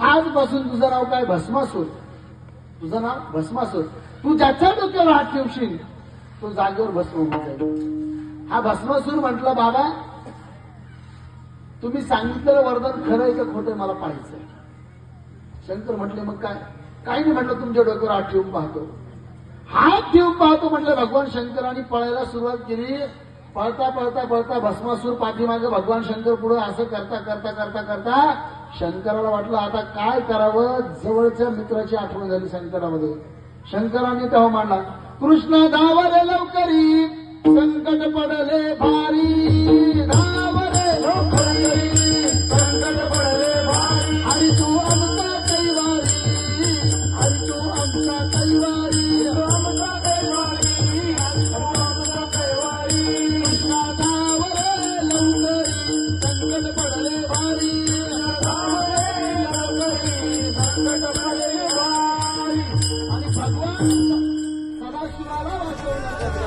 आजपासून तुझं नाव काय भस्मासूर, तुझं नाव भस्मासूर. तू ज्याच्या डोक्यावर हात ठेवशील तो जागेवर भस्म होऊन जाईल. हा भस्मासूर म्हटला बाबा तुम्ही सांगितलेलं वरदान खरं आहे का खोटं मला पाहायचंय. शंकर म्हटले मग काय, काही नाही म्हटलं तुमच्या डोक्यावर हात ठेवून पाहतो. हात ठेवून पाहतो म्हटलं. भगवान शंकरांनी पळायला सुरुवात केली. पळता पळता पळता भस्मासूर पाठीमागे, भगवान शंकर पुढे. असं करता करता करता करता शंकराला वाटलं आता काय करावं. जवळच्या मित्राची आठवण झाली शंकरामध्ये. शंकराने तेव्हा मांडला कृष्ण धावरे लवकरी संकट पडले भारी, धावरे लवकरी संकट पडले भारी. आणि तू आमचा कैवारी, आणि तू आमचा कैवारी, आमचा कैवारी, आमचा कैवारी. कृष्णा धावरे लवकरी संकट पडले भारी, धावरे लवकरी संकट पडले भारी. आणि भगवान सदाशिवाला वाचवण्यासाठी